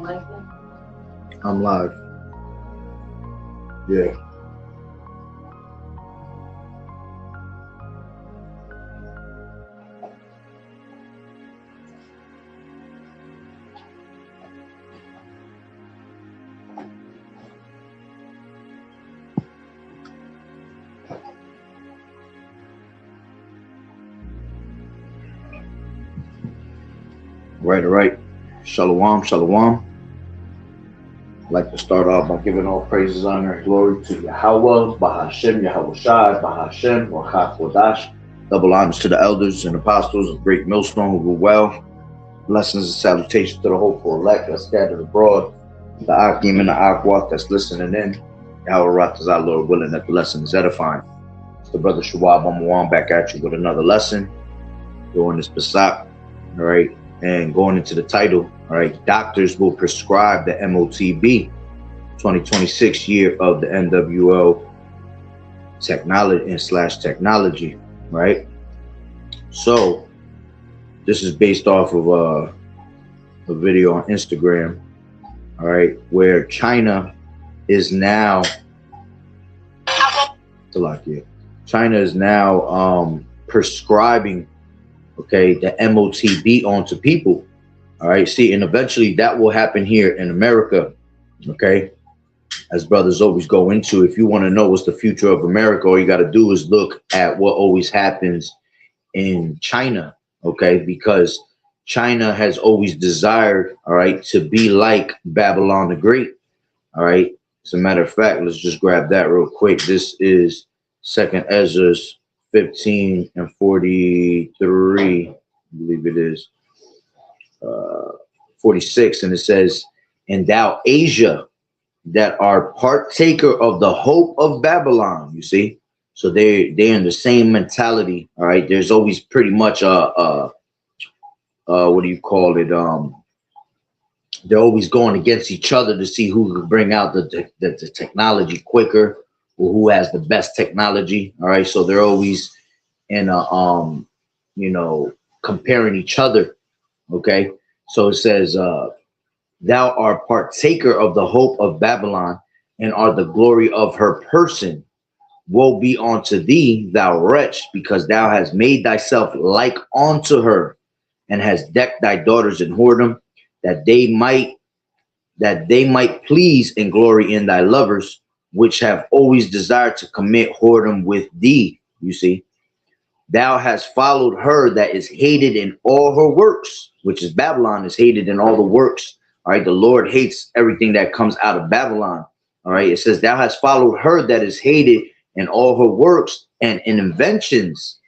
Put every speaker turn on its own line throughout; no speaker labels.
I'm live. Yeah. Right, all right. Shalom, shalom. I'd like to start off by giving all praises, honor, and glory to Yahawah, Bahashem, YAHAWAH'S, Bahashem, YAHAWAH'S. Double honors to the elders and apostles of Great Millstone who rule well. Blessings and salutations to the hopeful elect that's scattered abroad. The Akim and the Akwat that's listening in. Yahweh is our Lord, willing that the lesson is edifying. It's the brother Shawab Amawan back at you with another lesson. Doing this Pesach, all right, and going into the title, all right, doctors will prescribe the Motb 2026 year of the N.W.O technology / technology, right? So this is based off of a video on Instagram, all right, where China is now prescribing, okay, the Motb onto people. All right, see, and eventually that will happen here in America, okay? As brothers always go into, if you want to know what's the future of America, all you got to do is look at what always happens in China, okay? Because China has always desired, all right, to be like Babylon the Great, all right? As a matter of fact, let's just grab that real quick. This is 2nd Ezra 15 and 43, I believe it is 46, and it says, "And thou, Asia, that are partaker of the hope of Babylon." You see, so they're in the same mentality. All right, there's always pretty much what do you call it? They're always going against each other to see who can bring out the technology quicker, or who has the best technology. All right, so they're always in a you know, comparing each other. Okay, so it says, "Thou art partaker of the hope of Babylon, and art the glory of her person. Woe be unto thee, thou wretch, because thou hast made thyself like unto her, and hast decked thy daughters in whoredom, that they might please and glory in thy lovers, which have always desired to commit whoredom with thee." You see, "Thou hast followed her that is hated in all her works," which is Babylon is hated in all the works. All right, the Lord hates everything that comes out of Babylon. All right, it says, "Thou hast followed her that is hated in all her works and in inventions.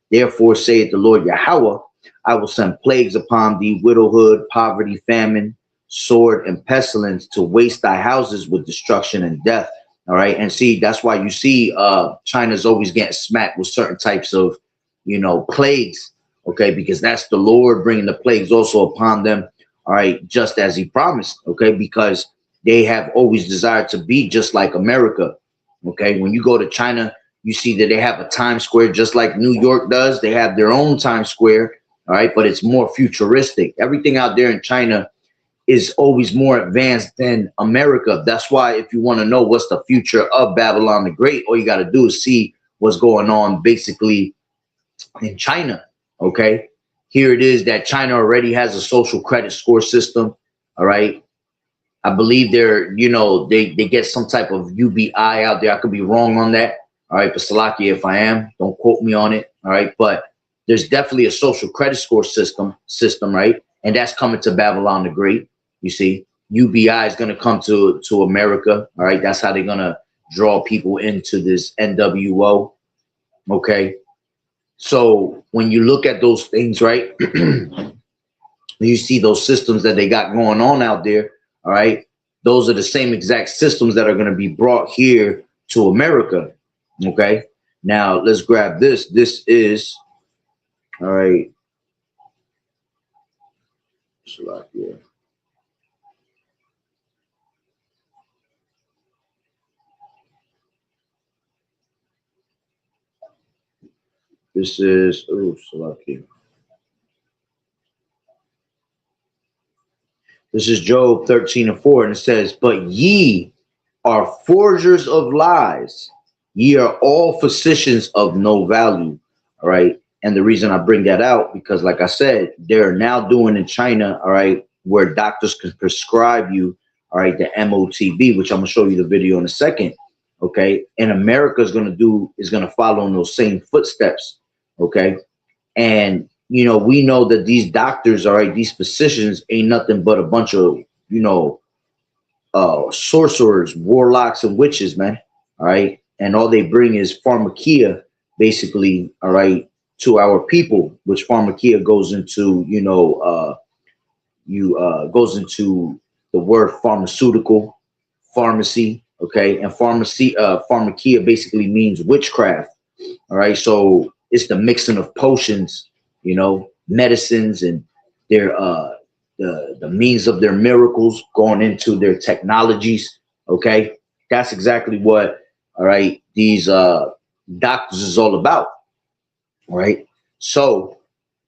Therefore saith the Lord Yahweh, I will send plagues upon thee, widowhood, poverty, famine, sword, and pestilence, to waste thy houses with destruction and death." All right, and see, that's why you see China's always getting smacked with certain types of, you know, plagues, okay, because that's the Lord bringing the plagues also upon them, all right, just as he promised, okay, because they have always desired to be just like America, okay. When you go to China, you see that they have a Times Square just like New York does. They have their own Times Square, all right, but it's more futuristic. Everything out there in China is always more advanced than America. That's why if you want to know what's the future of Babylon the Great, all you got to do is see what's going on basically in China, okay? Here it is that China already has a social credit score system, all right? I believe they're, you know, they get some type of UBI out there. I could be wrong on that, all right? But Salakia, if I am, don't quote me on it, all right? But there's definitely a social credit score system, right? And that's coming to Babylon the Great, you see. UBI is going to come to America, all right? That's how they're going to draw people into this N.W.O, okay? So when you look at those things, right, you see those systems that they got going on out there, all right, those are the same exact systems that are going to be brought here to America, okay? Now, let's grab this. This is, all right, yeah. This is, oh, Salakia. This is Job 13:4, and it says, "But ye are forgers of lies. Ye are all physicians of no value." All right. And the reason I bring that out, because like I said, they're now doing in China, all right, where doctors can prescribe you, all right, the Motb, which I'm gonna show you the video in a second. Okay. And America is gonna follow in those same footsteps. Okay. And we know that these doctors, all right, these physicians ain't nothing but a bunch of, sorcerers, warlocks, and witches, man. All right. And all they bring is pharmakia, basically, all right, to our people, which pharmakia goes into, goes into the word pharmaceutical, pharmacy, okay, and pharmakia basically means witchcraft. All right, so it's the mixing of potions, medicines, and their the means of their miracles going into their technologies. Okay, that's exactly what, all right, these doctors is all about. All right, so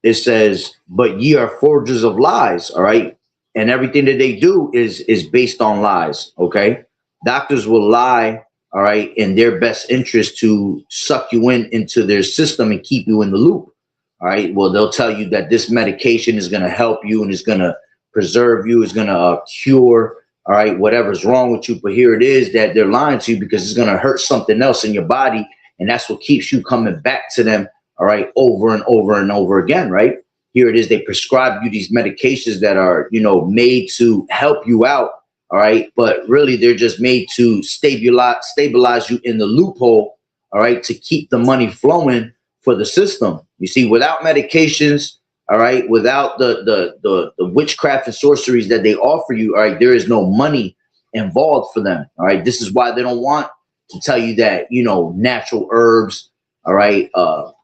it says, "But ye are forgers of lies." All right, and everything that they do is based on lies. Okay, doctors will lie, all right, in their best interest to suck you into their system and keep you in the loop. All right, well, they'll tell you that this medication is going to help you and it's going to preserve you, is going to cure, all right, whatever's wrong with you. But here it is that they're lying to you because it's going to hurt something else in your body, and that's what keeps you coming back to them, all right, over and over and over again, right? Here it is, they prescribe you these medications that are, made to help you out, all right, but really they're just made to stabilize you in the loophole, all right, to keep the money flowing for the system. You see, without medications, all right, without the witchcraft and sorceries that they offer you, all right, there is no money involved for them. All right, this is why they don't want to tell you that, natural herbs, all right,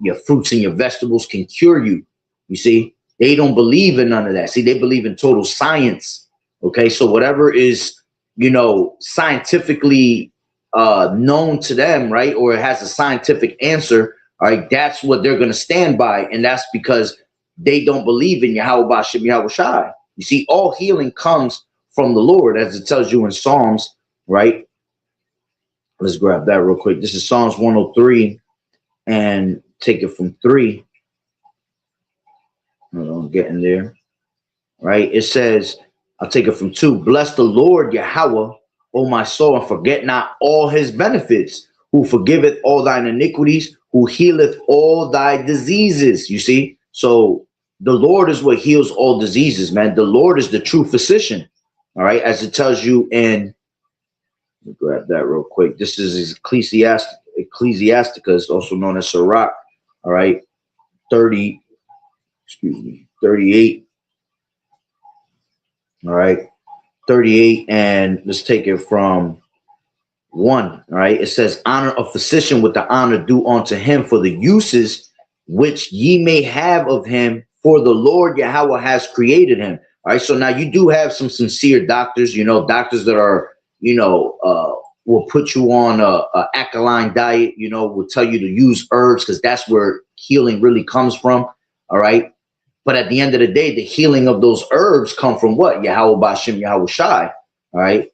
your fruits and your vegetables can cure you. You see, they don't believe in none of that. See, they believe in total science. Okay, so whatever is, scientifically known to them, right, or it has a scientific answer, all right, that's what they're going to stand by. And that's because they don't believe in YAHAWAH'S. You see, all healing comes from the Lord, as it tells you in Psalms, right? Let's grab that real quick. This is Psalms 103, and take it from 3. Hold on, getting there. Right? It says, I'll take it from 2. "Bless the Lord Yahweh, O my soul, and forget not all his benefits, who forgiveth all thine iniquities, who healeth all thy diseases." You see? So the Lord is what heals all diseases, man. The Lord is the true physician. All right, as it tells you in, let me grab that real quick. This is Ecclesiasticus, also known as Sirach. All right, 38. All right, 38, and let's take it from 1. All right, it says, "Honor a physician with the honor due unto him for the uses which ye may have of him, for the Lord Yahweh has created him." All right, so now you do have some sincere doctors, doctors that are, will put you on a alkaline diet, will tell you to use herbs because that's where healing really comes from. All right. But at the end of the day, the healing of those herbs come from what? Yahweh Bashim Yahweh Shai. All right.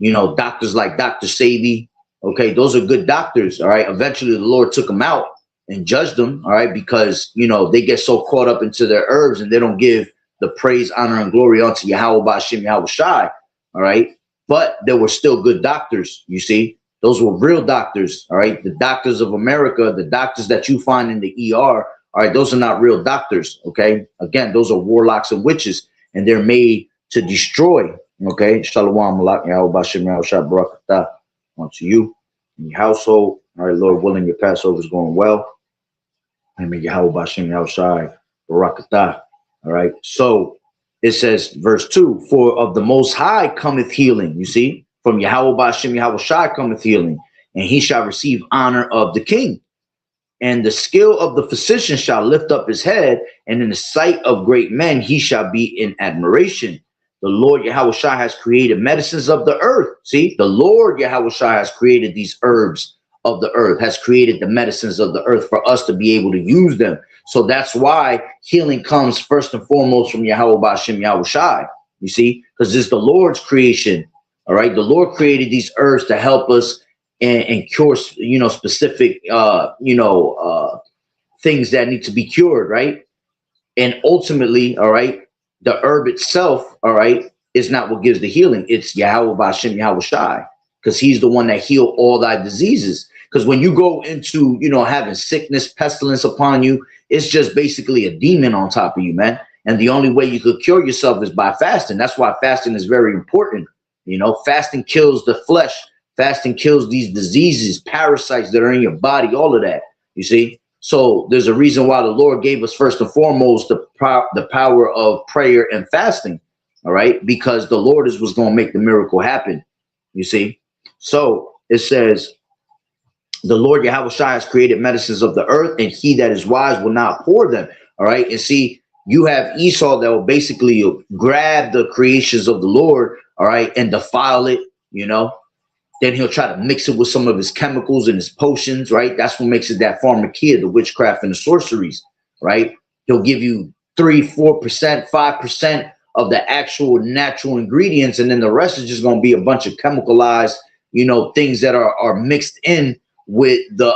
Doctors like Dr. Sabi. Okay. Those are good doctors. All right. Eventually the Lord took them out and judged them. All right. Because, they get so caught up into their herbs and they don't give the praise, honor, and glory unto Yahweh Bashim Yahweh Shai. All right. But there were still good doctors. You see, those were real doctors. All right. The doctors of America, the doctors that you find in the ER, all right, those are not real doctors. Okay. Again, those are warlocks and witches, and they're made to destroy. Okay. Shalom, Malak, Yahweh Bashim Yahweh Shai, Barakatah unto you and your household. All right, Lord willing, your Passover is going well. Amen. Yahweh Bashim Yahweh Shai, Barakatah. All right. So it says, verse 2, "For of the Most High cometh healing." You see, from Yahweh Bashim Yahweh Shai cometh healing, and he shall receive honor of the king. "And the skill of the physician shall lift up his head, and in the sight of great men he shall be in admiration. The Lord Yahweh Shai has created medicines of the earth." See, the Lord Yahweh Shai has created these herbs of the earth, has created the medicines of the earth for us to be able to use them. So that's why healing comes first and foremost from Yahweh Bashim Yahweh Shai. You see, because it's the Lord's creation. All right. The Lord created these herbs to help us and cure, specific, things that need to be cured. Right. And ultimately, all right, the herb itself, all right, is not what gives the healing. It's Yahweh Ba'Shem Yahweh Shai, because he's the one that healed all thy diseases. Because when you go into, having sickness, pestilence upon you, it's just basically a demon on top of you, man. And the only way you could cure yourself is by fasting. That's why fasting is very important. Fasting kills the flesh. Fasting kills these diseases, parasites that are in your body, all of that, you see. So there's a reason why the Lord gave us first and foremost the power of prayer and fasting, all right, because the Lord is what's going to make the miracle happen, you see. So it says, the Lord Yahweh Shai has created medicines of the earth, and he that is wise will not pour them, all right. And see, you have Esau that will basically grab the creations of the Lord, all right, and defile it, Then he'll try to mix it with some of his chemicals and his potions, right? That's what makes it that pharmakia, the witchcraft and the sorceries, right? He'll give you 3%, 4%, 5% of the actual natural ingredients, and then the rest is just going to be a bunch of chemicalized, things that are mixed in with the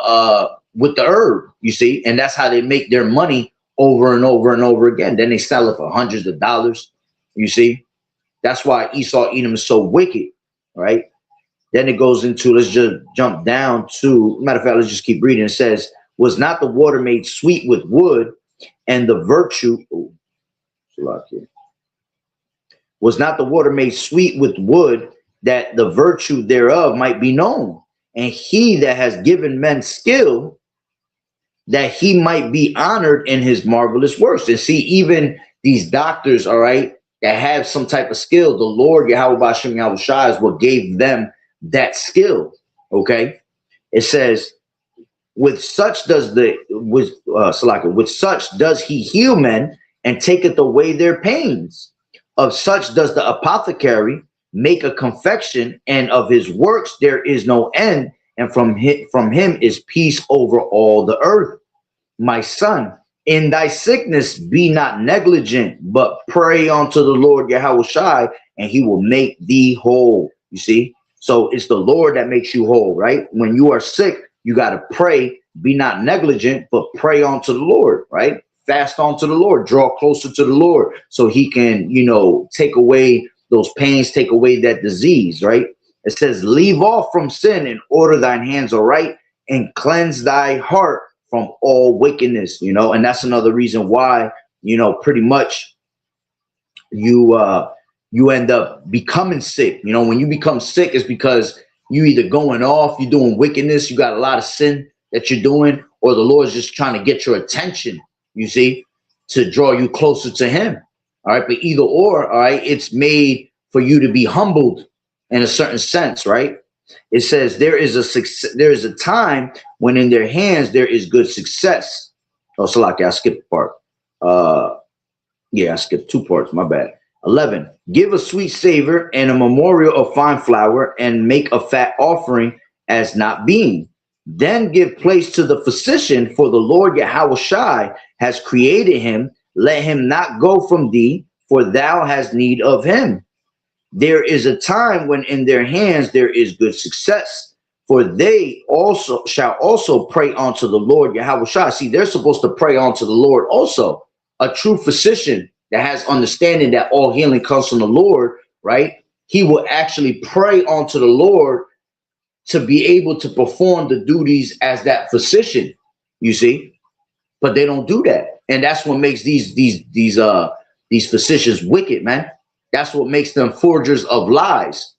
herb, you see? And that's how they make their money over and over and over again. Then they sell it for hundreds of dollars, you see? That's why Esau Edom is so wicked, right? Then it goes into, let's just jump down to, matter of fact, let's just keep reading. It says, was not the water made sweet with wood, and the virtue, was not the water made sweet with wood, that the virtue thereof might be known? And he that has given men skill, that he might be honored in his marvelous works. And see, even these doctors, all right, that have some type of skill, the Lord Yahweh Ba'Shem Yahweh Shai is what gave them that skill. Okay, it says, with such does with such does he heal men and taketh away their pains. Of such does the apothecary make a confection, and of his works there is no end, and from him is peace over all the earth. My son, in thy sickness be not negligent, but pray unto the Lord Yahweh Shai, and he will make thee whole. You see? So it's the Lord that makes you whole, right? When you are sick, you got to pray, be not negligent, but pray unto the Lord, right? Fast unto the Lord, draw closer to the Lord so he can, take away those pains, take away that disease, right? It says, leave off from sin and order thine hands aright, and cleanse thy heart from all wickedness, and that's another reason why, pretty much you end up becoming sick. When you become sick, it's because you either going off, you're doing wickedness, you got a lot of sin that you're doing, or the Lord's just trying to get your attention, you see, to draw you closer to him. All right. But either or, all right, it's made for you to be humbled in a certain sense, right? It says there is a time when in their hands there is good success. Oh, Salaki, I skipped a part. Yeah, I skipped 2 parts, my bad. 11, give a sweet savor and a memorial of fine flour, and make a fat offering as not being. Then give place to the physician, for the Lord Yahweh Shai has created him. Let him not go from thee, for thou hast need of him. There is a time when in their hands there is good success, for they also shall also pray unto the Lord Yahweh Shai. See, they're supposed to pray unto the Lord also. A true physician that has understanding that all healing comes from the Lord, right? He will actually pray unto the Lord to be able to perform the duties as that physician, you see. But they don't do that, and that's what makes these physicians wicked, man. That's what makes them forgers of lies,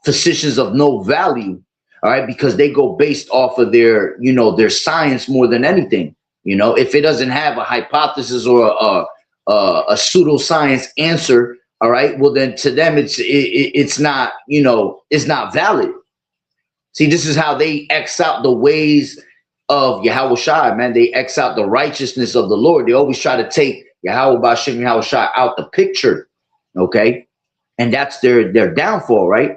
physicians of no value. All right, because they go based off of their, their science more than anything. If it doesn't have a hypothesis or a pseudoscience answer, all right, well then to them it's not, it's not valid. See, this is how they X out the ways of Yahweh Shai, man. They X out the righteousness of the Lord. They always try to take Yahweh Ba'Shem Yahweh Shai out the picture, okay? And that's their downfall, right?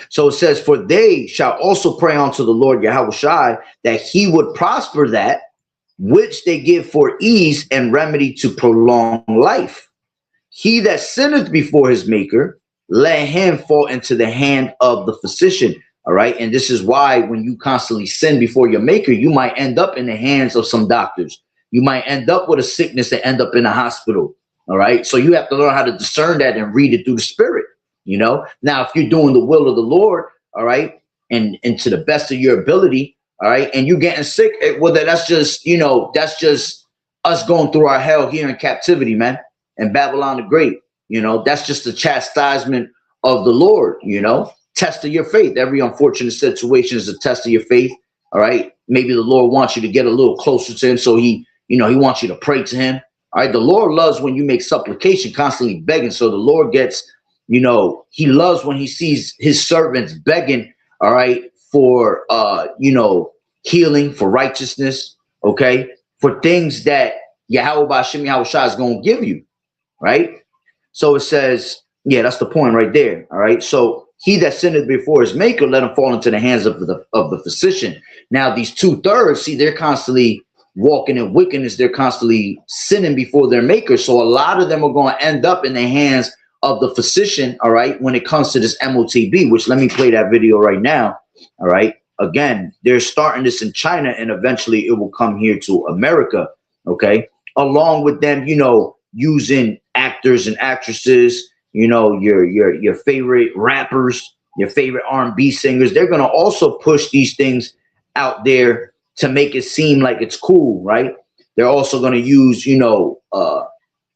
So it says, for they shall also pray unto the Lord Yahweh Shai, that he would prosper that which they give for ease and remedy to prolong life. He that sinneth before his maker, let him fall into the hand of the physician. All right. And this is why when you constantly sin before your maker, you might end up in the hands of some doctors. You might end up with a sickness and end up in a hospital. All right. So you have to learn how to discern that and read it through the spirit. You know, now, if you're doing the will of the Lord, all right, and to the best of your ability, all right, and you're getting sick, well, that's just, you know, that's just us going through our hell here in captivity, man, and Babylon the Great. You know, that's just the chastisement of the Lord, you know, test of your faith. Every unfortunate situation is a test of your faith. All right. Maybe the Lord wants you to get a little closer to him. So he wants you to pray to him. All right. The Lord loves when you make supplication, constantly begging. So the Lord gets, you know, he loves when he sees his servants begging, all right, for, you know, healing, for righteousness, okay, for things that YAHAWAH'S is going to give you, right? So it says, yeah, that's the point right there, all right? So he that sinneth before his maker, let him fall into the hands of the physician. Now, these 2/3, see, they're constantly walking in wickedness. They're constantly sinning before their maker. So a lot of them are going to end up in the hands of the physician, all right, when it comes to this Motb, which let me play that video right now, all right. Again, they're starting this in China, and eventually it will come here to America, okay, along with them, you know, using actors and actresses, you know, your favorite rappers, your favorite R&B singers. They're going to also push these things out there to make it seem like it's cool, right? They're also going to use, you know,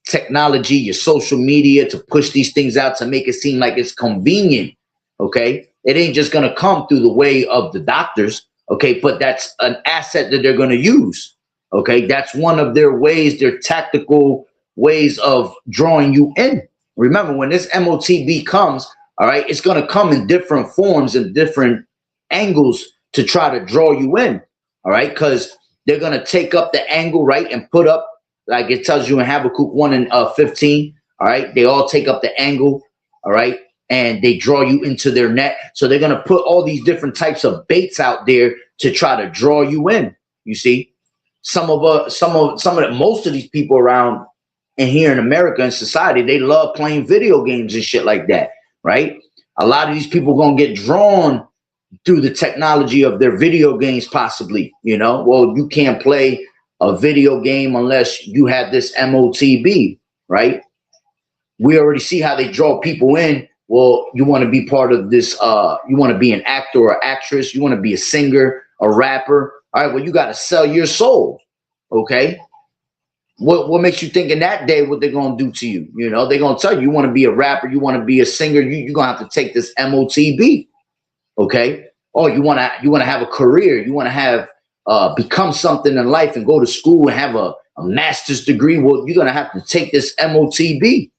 technology, your social media, to push these things out to make it seem like it's convenient. Okay, it ain't just going to come through the way of the doctors. Okay, but that's an asset that they're going to use. Okay, that's one of their ways, their tactical ways of drawing you in. Remember, when this Motb comes, all right, it's going to come in different forms and different angles to try to draw you in. All right, because they're going to take up the angle, right, and put up, like it tells you in Habakkuk 1 and 15, all right? They all take up the angle, all right? And they draw you into their net. So they're going to put all these different types of baits out there to try to draw you in, you see? Most of these people around and here in America and society, they love playing video games and shit like that, right? A lot of these people are going to get drawn through the technology of their video games, possibly, you know? Well, you can't play a video game unless you have this Motb, right? We already see how they draw people in. Well, you want to be part of this, you want to be an actor or actress, you want to be a singer, a rapper. All right, well, you got to sell your soul, okay? What makes you think in that day what they're going to do to you? You know, they're going to tell you, you want to be a rapper, you want to be a singer, you're going to have to take this Motb, okay? Oh, you want to have a career, you want to have, become something in life and go to school and have a master's degree. Well, you're going to have to take this Motb.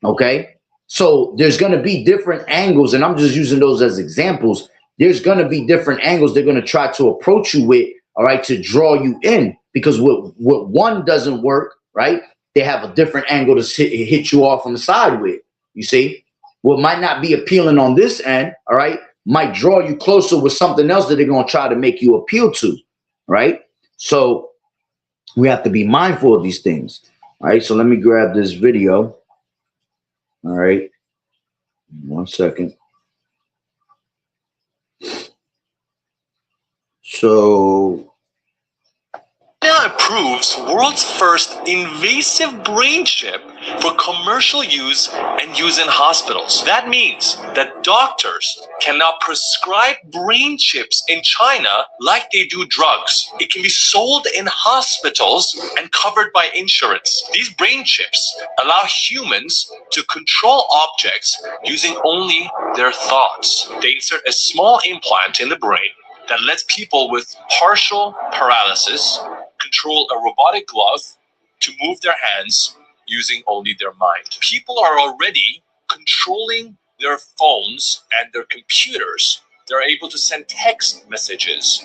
Okay. So there's going to be different angles, and I'm just using those as examples. There's going to be different angles they're going to try to approach you with, all right, to draw you in, because what one doesn't work, right? They have a different angle to hit you off on the side with, you see? What might not be appealing on this end, all right, might draw you closer with something else that they're going to try to make you appeal to, right? So we have to be mindful of these things. All right, so let me grab this video. All right, 1 second. So
China approves world's first invasive brain chip for commercial use and use in hospitals. That means that doctors can now prescribe brain chips in China like they do drugs. It can be sold in hospitals and covered by insurance. These brain chips allow humans to control objects using only their thoughts. They insert a small implant in the brain that lets people with partial paralysis control a robotic glove to move their hands using only their mind. People are already controlling their phones and their computers. They're able to send text messages.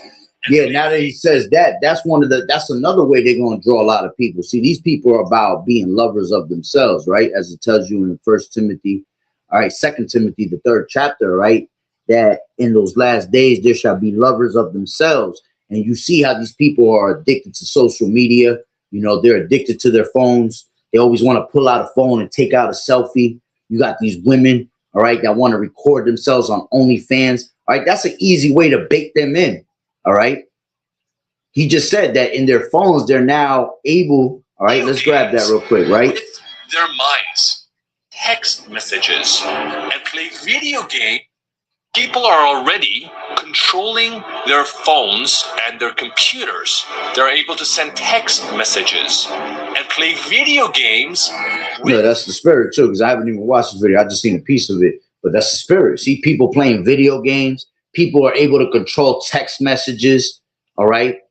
Yeah, now that he says that, that's another way they're going to draw a lot of people. See, these people are about being lovers of themselves, right? As it tells you in 1 Timothy, all right, 2 Timothy, the 3rd chapter, right? That in those last days, there shall be lovers of themselves. And you see how these people are addicted to social media. You know, they're addicted to their phones. They always want to pull out a phone and take out a selfie. You got these women, all right, that want to record themselves on OnlyFans. All right, that's an easy way to bait them in. All right. He just said that in their phones, they're now able. All right, let's grab that real quick, right?
With their minds, text messages, and play video games. People are already controlling their phones and their computers. They're able to send text messages and play video games.
No, that's the spirit too, because I haven't even watched this video. I just seen a piece of it, but that's the spirit. See, people playing video games. People are able to control text messages, all right?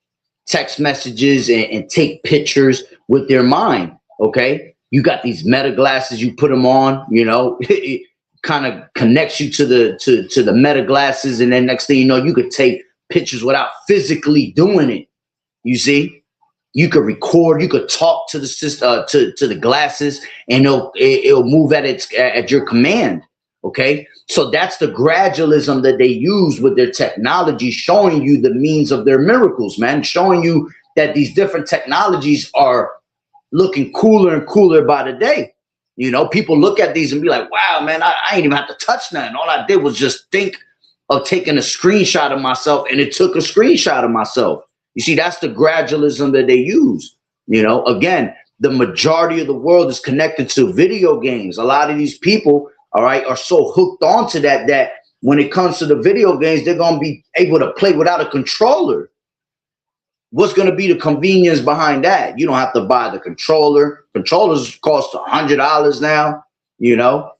Text messages and take pictures with their mind, okay? You got these meta glasses, you put them on, you know, it kind of connects you to the meta glasses, and then next thing you know, you could take pictures without physically doing it. You see? You could record, you could talk to the system, to the glasses, and it'll move at your command. Okay, so that's the gradualism that they use with their technology, showing you the means of their miracles, man, showing you that these different technologies are looking cooler and cooler by the day. You know, people look at these and be like, wow, man, I ain't even have to touch nothing. All I did was just think of taking a screenshot of myself, and it took a screenshot of myself. You see, that's the gradualism that they use. You know, again, the majority of the world is connected to video games. A lot of these people, all right, are so hooked onto that when it comes to the video games, they're going to be able to play without a controller. What's going to be the convenience behind that? You don't have to buy the controller. Controllers cost $100 now, you know.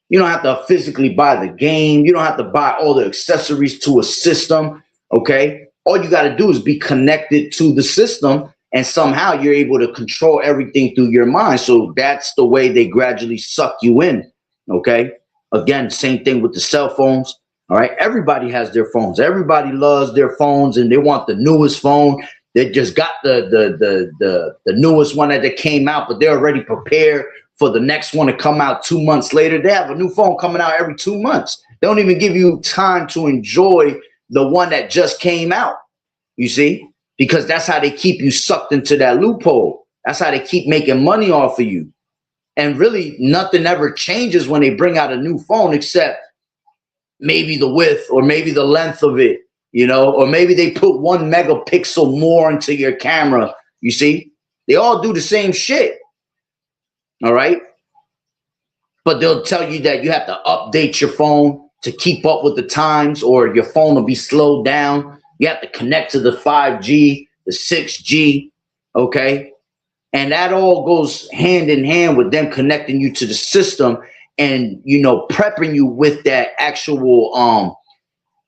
You don't have to physically buy the game. You don't have to buy all the accessories to a system, okay? All you got to do is be connected to the system, and somehow you're able to control everything through your mind. So that's the way they gradually suck you in. Okay. Again, same thing with the cell phones. All right. Everybody has their phones. Everybody loves their phones, and they want the newest phone. They just got the newest one that came out, but they're already prepared for the next one to come out 2 months later. They have a new phone coming out every 2 months. They don't even give you time to enjoy the one that just came out. You see, because that's how they keep you sucked into that loophole. That's how they keep making money off of you. And really, nothing ever changes when they bring out a new phone, except maybe the width or maybe the length of it, you know, or maybe they put 1 megapixel more into your camera. You see, they all do the same shit. All right. But they'll tell you that you have to update your phone to keep up with the times, or your phone will be slowed down. You have to connect to the 5G, the 6G. Okay. And that all goes hand in hand with them connecting you to the system and, you know, prepping you with that actual,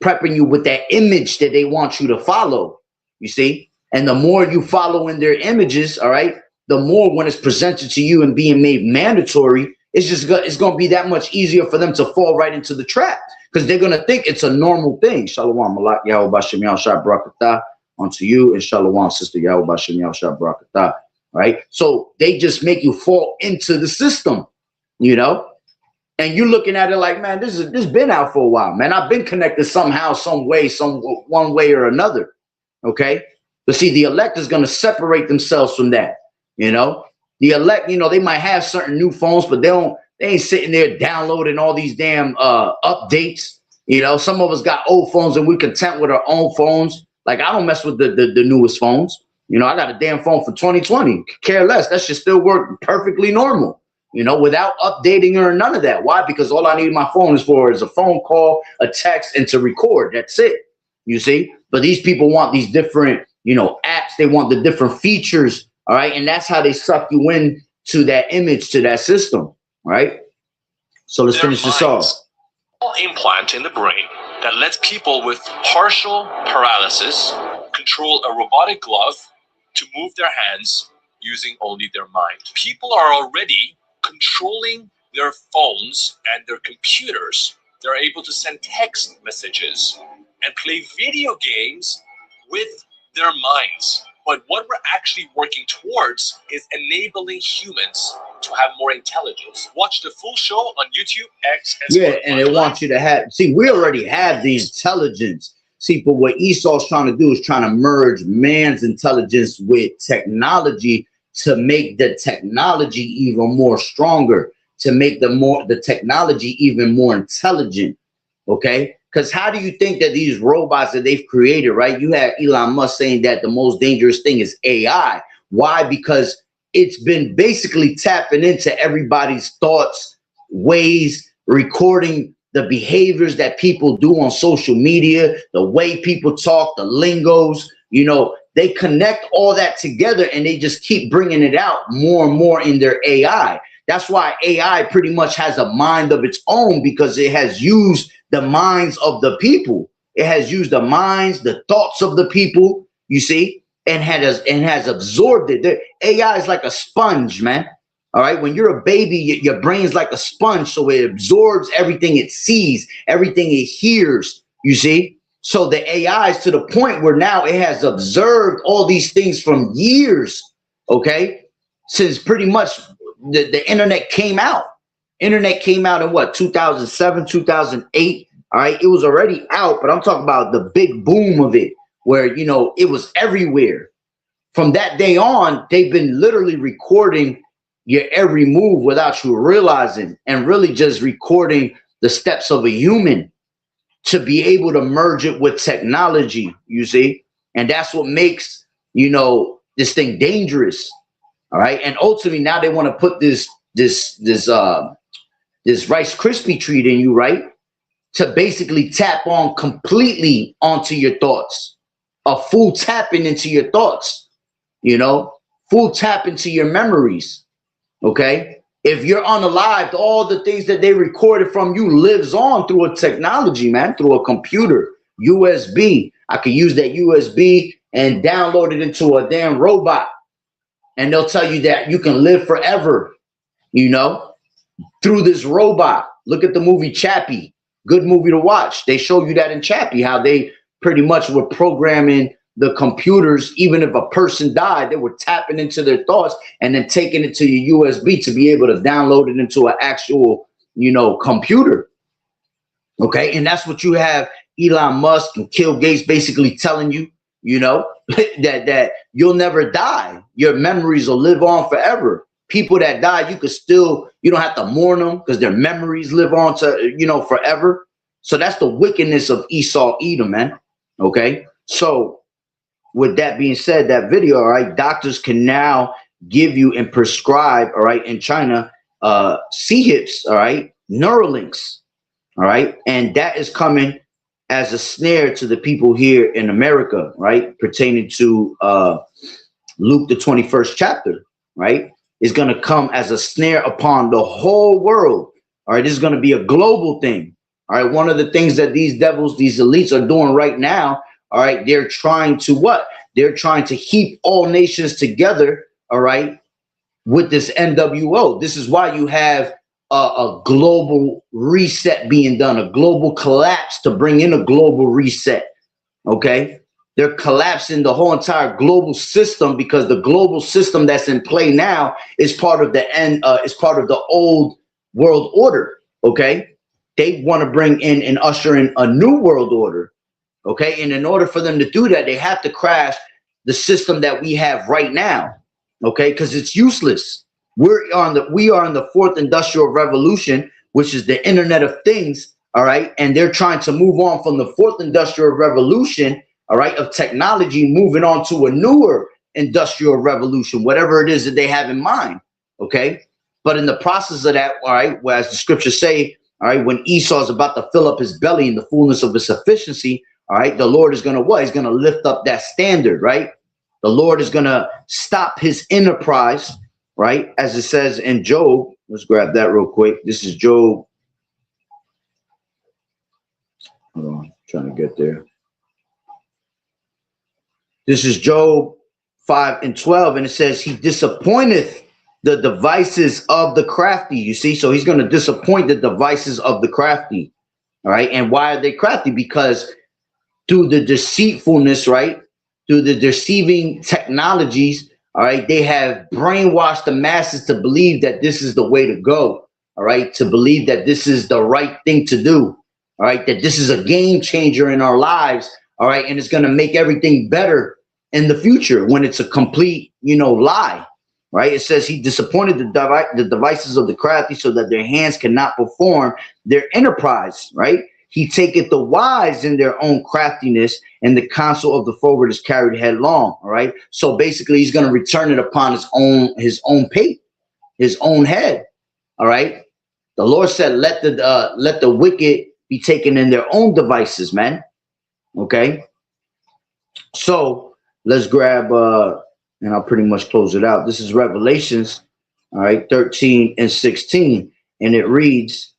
prepping you with that image that they want you to follow, you see? And the more you follow in their images, all right, the more when it's presented to you and being made mandatory, it's going to be that much easier for them to fall right into the trap, because they're going to think it's a normal thing. Shalom, Malak, YAHAWAH'S, Shah Barakatah, onto you, and Shalom, Sister YAHAWAH'S, Shah Barakatah. Right. So they just make you fall into the system, you know, and you're looking at it like, man, this been out for a while, man. I've been connected somehow, some way, one way or another. OK, but see, the elect is going to separate themselves from that. You know, the elect, you know, they might have certain new phones, but they ain't sitting there downloading all these damn updates. You know, some of us got old phones and we're content with our own phones. Like, I don't mess with the newest phones. You know, I got a damn phone for 2020. Care less. That should still work perfectly normal, you know, without updating or none of that. Why? Because all I need my phone is a phone call, a text, and to record. That's it. You see? But these people want these different, you know, apps. They want the different features. All right. And that's how they suck you in to that image, to that system. Right. So let's finish this off.
Implant in the brain that lets people with partial paralysis control a robotic glove to move their hands using only their mind. People are already controlling their phones and their computers. They're able to send text messages and play video games with their minds. But what we're actually working towards is enabling humans to have more intelligence. Watch the full show on YouTube, X, and
yeah, and they want you to have. See, we already have the intelligence. See, but what Esau's trying to do is trying to merge man's intelligence with technology to make the technology even more stronger, to make the technology even more intelligent. Okay, because how do you think that these robots that they've created, right? You have Elon Musk saying that the most dangerous thing is AI. Why? Because it's been basically tapping into everybody's thoughts, ways, recording the behaviors that people do on social media, the way people talk, the lingos, you know, they connect all that together and they just keep bringing it out more and more in their AI. That's why AI pretty much has a mind of its own, because it has used the minds of the people. It has used the minds, the thoughts of the people, you see, and has absorbed it. The AI is like a sponge, man. All right. When you're a baby, your brain's like a sponge. So it absorbs everything it sees, everything it hears, you see. So the AI is to the point where now it has observed all these things from years, okay, since pretty much the internet came out. Internet came out in what, 2007, 2008. All right. It was already out, but I'm talking about the big boom of it, where, you know, it was everywhere. From that day on, they've been literally recording your every move without you realizing, and really just recording the steps of a human to be able to merge it with technology, you see. And that's what makes, you know, this thing dangerous. All right. And ultimately now they want to put this Rice Krispie treat in you, right? To basically tap on completely onto your thoughts, a full tapping into your thoughts, you know, full tap into your memories. Okay. If you're unalived, all the things that they recorded from you lives on through a technology, man, through a computer, USB. I could use that USB and download it into a damn robot. And they'll tell you that you can live forever, you know, through this robot. Look at the movie Chappie. Good movie to watch. They show you that in Chappie, how they pretty much were programming the computers. Even if a person died, they were tapping into their thoughts and then taking it to your USB to be able to download it into an actual, you know, computer. Okay. And that's what you have Elon Musk and Bill Gates basically telling you, you know, that you'll never die. Your memories will live on forever. People that die, you don't have to mourn them because their memories live on to, you know, forever. So that's the wickedness of Esau Edom, man. Okay. So with that being said, that video, all right, doctors can now give you and prescribe, all right, in China, C-hips, all right, Neuralinks, all right, and that is coming as a snare to the people here in America, right, pertaining to Luke, the 21st chapter, right, is going to come as a snare upon the whole world, all right, this is going to be a global thing, all right, one of the things that these devils, these elites are doing right now, all right, they're trying to what? They're trying to keep all nations together, all right, with this N.W.O. This is why you have a global reset being done, a global collapse to bring in a global reset, okay? They're collapsing the whole entire global system because the global system that's in play now is part of the old world order, okay? They want to bring in and usher in a new world order. Okay, and in order for them to do that, they have to crash the system that we have right now. Okay, because it's useless. We are in the fourth industrial revolution, which is the Internet of Things. All right, and they're trying to move on from the fourth industrial revolution, all right, of technology, moving on to a newer industrial revolution, whatever it is that they have in mind. Okay, but in the process of that, all right, well, as the scriptures say, all right, when Esau is about to fill up his belly in the fullness of his sufficiency, all right, the Lord is going to what? He's going to lift up that standard, right? The Lord is going to stop his enterprise, right? As it says in Job. Let's grab that real quick. This is Job. Hold on, trying to get there. This is Job 5:12, and it says he disappointeth the devices of the crafty. You see, so he's going to disappoint the devices of the crafty. All right, and why are they crafty? Because through the deceitfulness, right, through the deceiving technologies, all right, they have brainwashed the masses to believe that this is the way to go, all right, to believe that this is the right thing to do, all right, that this is a game changer in our lives, all right, and it's going to make everything better in the future when it's a complete, you know, lie, right? It says he disappointed the devices of the crafty so that their hands cannot perform their enterprise, right? He taketh the wise in their own craftiness, and the counsel of the forward is carried headlong. All right. So basically, he's going to return it upon his own pate, his own head. All right. The Lord said, let the wicked be taken in their own devices, man. Okay. So let's grab and I'll pretty much close it out. This is Revelations, all right, 13 and 16, and it reads,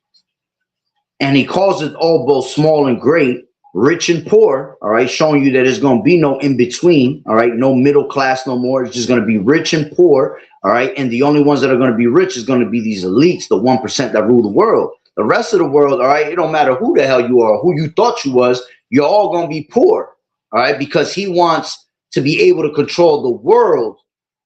and he causeth all, both small and great, rich and poor, all right, showing you that there's going to be no in between, all right, no middle class no more. It's just going to be rich and poor, all right, and the only ones that are going to be rich is going to be these elites, the 1% that rule the world. The rest of the world, all right, it don't matter who the hell you are, who you thought you was, you're all going to be poor, all right, because he wants to be able to control the world.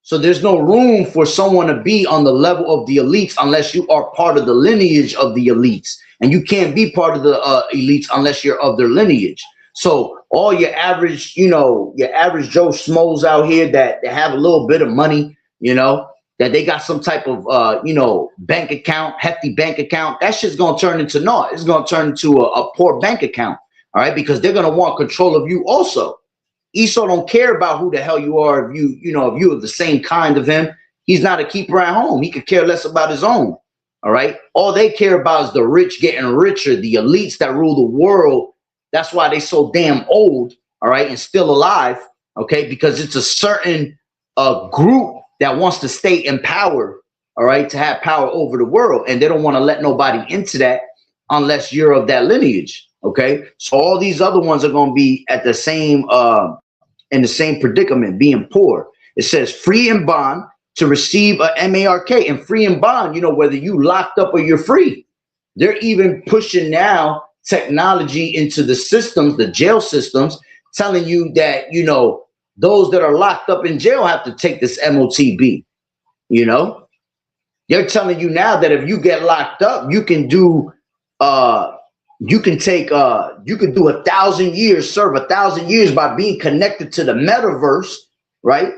So there's no room for someone to be on the level of the elites unless you are part of the lineage of the elites. And you can't be part of the elites unless you're of their lineage. So all your average, your average Joe Schmoes out here that have a little bit of money, that they got some type of, bank account, hefty bank account, that shit's going to turn into naught. It's going to turn into a poor bank account. All right. Because they're going to want control of you also. Esau don't care about who the hell you are. If you are the same kind of him, he's not a keeper at home. He could care less about his own. All right. All they care about is the rich getting richer, the elites that rule the world. That's why they so damn old. All right. And still alive. OK, because it's a certain group that wants to stay in power. All right. To have power over the world. And they don't want to let nobody into that unless you're of that lineage. OK, so all these other ones are going to be at the same in the same predicament, being poor. It says free and bond to receive a MARK, and free and bond, whether you locked up or you're free. They're even pushing now technology into the systems, the jail systems, telling you that, those that are locked up in jail have to take this Motb. They're telling you now that if you get locked up, you can do you can do 1,000 years, serve 1,000 years by being connected to the metaverse, right?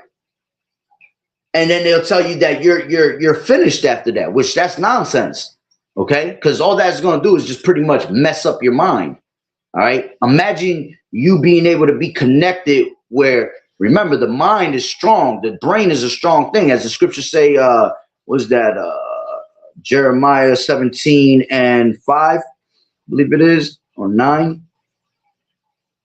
And then they'll tell you that you're finished after that, which that's nonsense, okay? Because all that's going to do is just pretty much mess up your mind, all right? Imagine you being able to be connected where, remember, the mind is strong, the brain is a strong thing, as the scriptures say. Was that Jeremiah 17 and 5? I believe it is, or 9.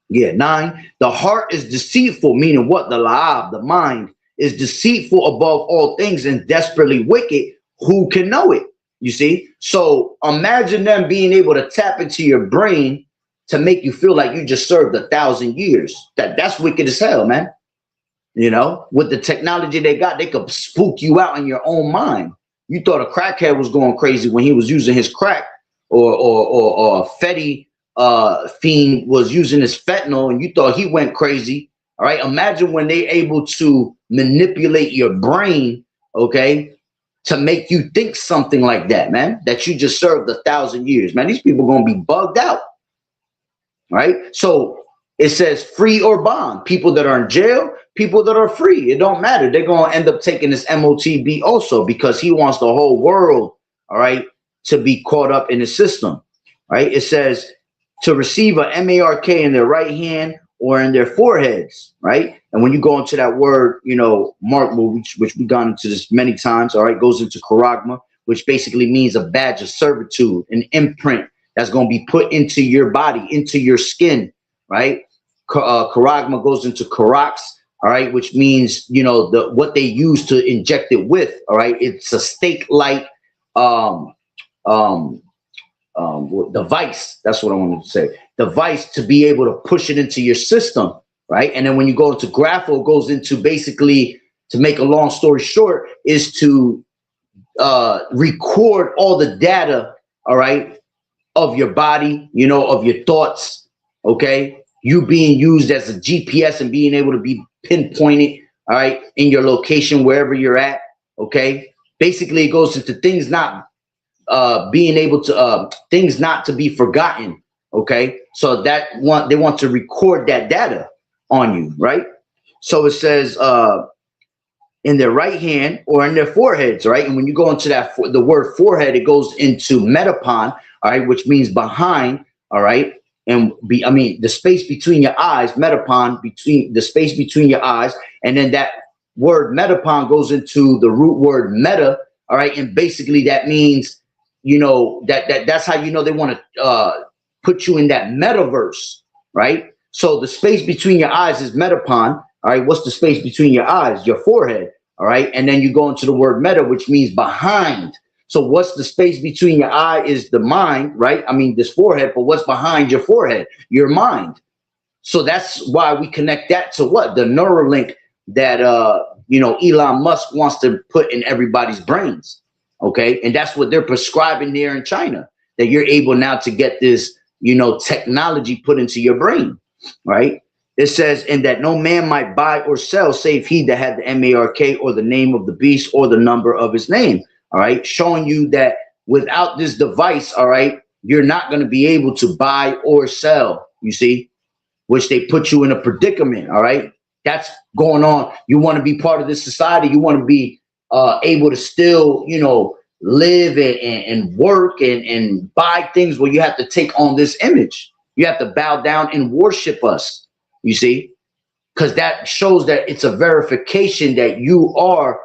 Yeah, 9. The heart is deceitful, meaning what? The la'ab, the mind, is deceitful above all things and desperately wicked. Who can know it? You see? So imagine them being able to tap into your brain to make you feel like you just served 1,000 years. That's wicked as hell, man. With the technology they got, they could spook you out in your own mind. You thought a crackhead was going crazy when he was using his crack. Or a Fetty fiend was using his fentanyl and you thought he went crazy. All right. Imagine when they're able to manipulate your brain, okay, to make you think something like that, man, that you just served 1,000 years, man. These people are going to be bugged out. Right. So it says free or bond, people that are in jail, people that are free. It don't matter. They're going to end up taking this Motb also because he wants the whole world. All right. To be caught up in the system, right? It says to receive a MARK in their right hand or in their foreheads, right? And when you go into that word, mark, which we've gone into this many times, all right, goes into charagma, which basically means a badge of servitude, an imprint that's going to be put into your body, into your skin, right? Charagma goes into charax, all right, which means, what they use to inject it with, all right? It's a stake-like device. That's what I wanted to say. Device to be able to push it into your system, right? And then when you go into grapho, it goes into basically, to make a long story short, is to record all the data, all right, of your body, of your thoughts, okay? You being used as a GPS and being able to be pinpointed, all right, in your location, wherever you're at, okay? Basically, it goes into things not being able to things not to be forgotten. Okay, so they want to record that data on you, right? So it says in their right hand or in their foreheads, right? And when you go into that, the word forehead, it goes into metapon, all right, which means behind, all right? And the space between your eyes, metapon, between the space between your eyes, and then that word metapon goes into the root word meta, all right? And basically that means, you know, that's how you know they want to put you in that metaverse, right? So the space between your eyes is metapon. All right, what's the space between your eyes? Your forehead. All right, and then you go into the word meta, which means behind. So what's the space between your eye is the mind, right? I mean, this forehead, but what's behind your forehead? Your mind. So that's why we connect that to what? The Neuralink that you know, Elon Musk wants to put in everybody's brains. Okay, and that's what they're prescribing there in China, that you're able now to get this, you know, technology put into your brain, right? It says, and that no man might buy or sell save he that had the MARK or the name of the beast or the number of his name. All right, showing you that without this device, all right, you're not going to be able to buy or sell, you see, which they put you in a predicament. All right, that's going on. You want to be part of this society. You want to be able to still, you know, live and work and buy things where you have to take on this image. You have to bow down and worship us. You see, because that shows that it's a verification that you are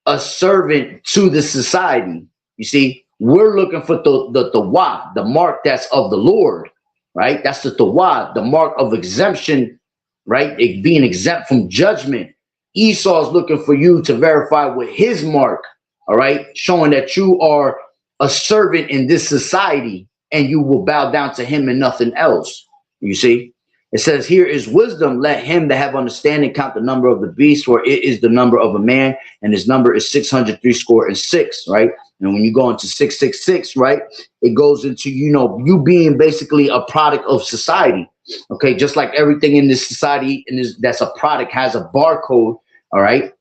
a servant to the society. You see, we're looking for the Wa, the mark that's of the Lord, right? That's the Wa, the mark of exemption, right? It being exempt from judgment. Esau's looking for you to verify with his mark, all right? Showing that you are a servant in this society and you will bow down to him and nothing else. You see? It says, here is wisdom. Let him that have understanding count the number of the beast, for it is the number of a man, and his number is 666, right? And when you go into 666, right, it goes into, you know, you being basically a product of society. Okay, just like everything in this society that's a product has a barcode, all right?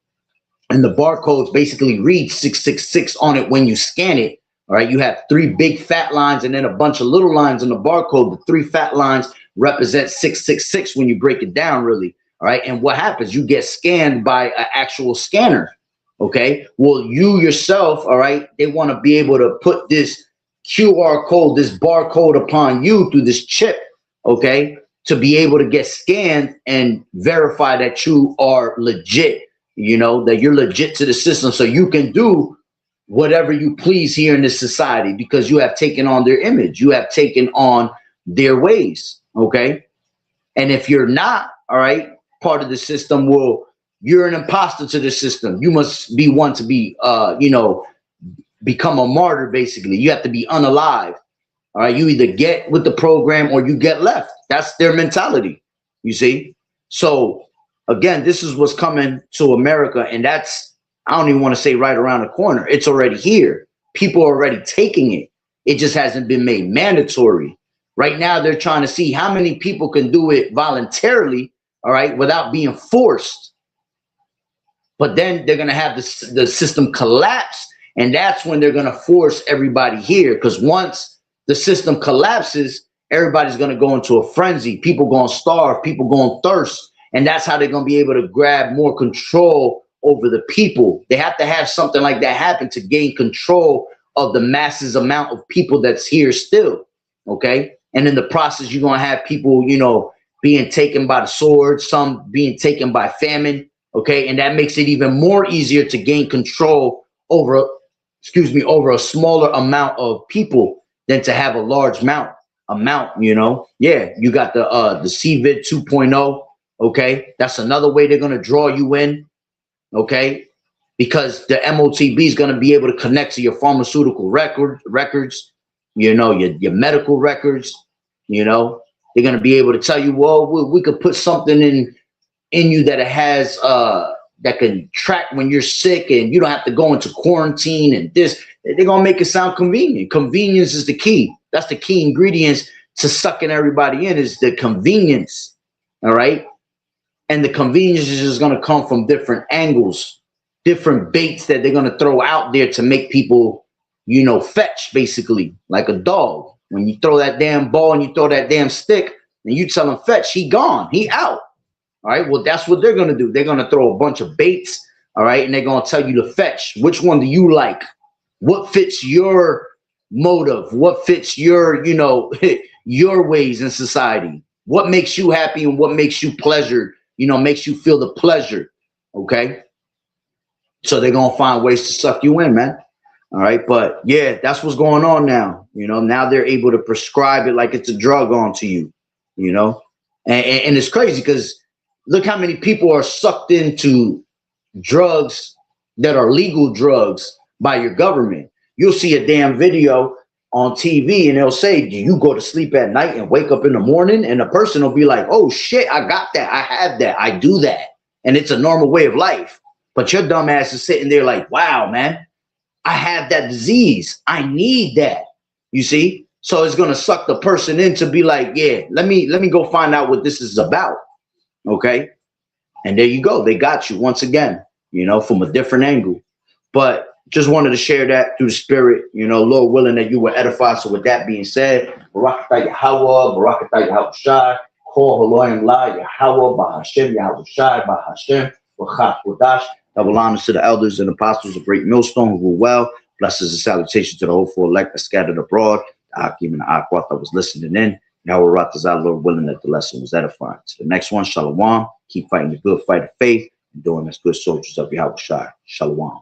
And the barcodes basically read 666 on it when you scan it. All right, you have 3 big fat lines and then a bunch of little lines in the barcode. The 3 fat lines represent 666 when you break it down, really. All right, and what happens? You get scanned by an actual scanner. Okay, well, you yourself, all right, they want to be able to put this QR code, this barcode upon you through this chip, okay, to be able to get scanned and verify that you are legit, you know, that you're legit to the system, so you can do whatever you please here in this society because you have taken on their image, you have taken on their ways. Okay, and if you're not, all right, part of the system, well, you're an imposter to the system. You must be one to be, you know, become a martyr. Basically, you have to be unalive. All right, you either get with the program or you get left. That's their mentality. You see. So again, this is what's coming to America, and that's, I don't even want to say right around the corner. It's already here. People are already taking it. It just hasn't been made mandatory. Right now, they're trying to see how many people can do it voluntarily, all right, without being forced. But then they're going to have the system collapse, and that's when they're going to force everybody here. Because once the system collapses, everybody's going to go into a frenzy. People going to starve, people going to thirst, and that's how they're going to be able to grab more control over the people. They have to have something like that happen to gain control of the masses amount of people that's here still, okay? And in the process, you're going to have people, you know, being taken by the sword, some being taken by famine. Okay. And that makes it even more easier to gain control over, over a smaller amount of people than to have a large amount, you know. Yeah. You got the CVID 2.0. Okay. That's another way they're going to draw you in. Okay. Because the Motb is going to be able to connect to your pharmaceutical records, you know, your medical records, you know. They're going to be able to tell you, well, we could put something in you that it has that can track when you're sick and you don't have to go into quarantine and this. They're going to make it sound convenient. Convenience is the key. That's the key ingredients to sucking everybody in, is the convenience. All right. And the convenience is just going to come from different angles, different baits that they're going to throw out there to make people, you know, fetch, basically, like a dog. When you throw that damn ball and you throw that damn stick and you tell him fetch, he gone, he out. All right, well, that's what they're going to do. They're going to throw a bunch of baits, All right. And they're going to tell you to fetch. Which one do you like? What fits your motive? What fits your, you know, your ways in society? What makes you happy and what makes you pleasure, you know, makes you feel the pleasure. Okay. So they're going to find ways to suck you in, man. All right. But yeah, that's what's going on now. You know, now they're able to prescribe it like it's a drug onto you, you know, and it's crazy because look how many people are sucked into drugs that are legal drugs by your government. You'll see a damn video on TV and they'll say, do you go to sleep at night and wake up in the morning? And the person will be like, oh shit, I got that. I have that. I do that. And it's a normal way of life. But your dumb ass is sitting there like, wow, man, I have that disease. I need that. You see? So it's going to suck the person in to be like, yeah, let me go find out what this is about. Okay. And there you go. They got you once again, you know, from a different angle. But just wanted to share that through the spirit, you know, Lord willing that you were edified. So with that being said, Barakatah Yahawah, Barakatah Yahawashi, Kol Haloyim La Yahawah, Bahashem Yahawashi, Bahashem, Bachach Wadash. Double honors to the elders and apostles of Great Millstone who were well. Blessings and salutations to the hopeful elect that scattered abroad. The Hakim and the Akwat that was listening in. Yahweh Ratazah, Lord willing that the lesson was edifying. To the next one, Shalom. Keep fighting the good fight of faith and doing as good soldiers of Yahweh Shai. Shalom.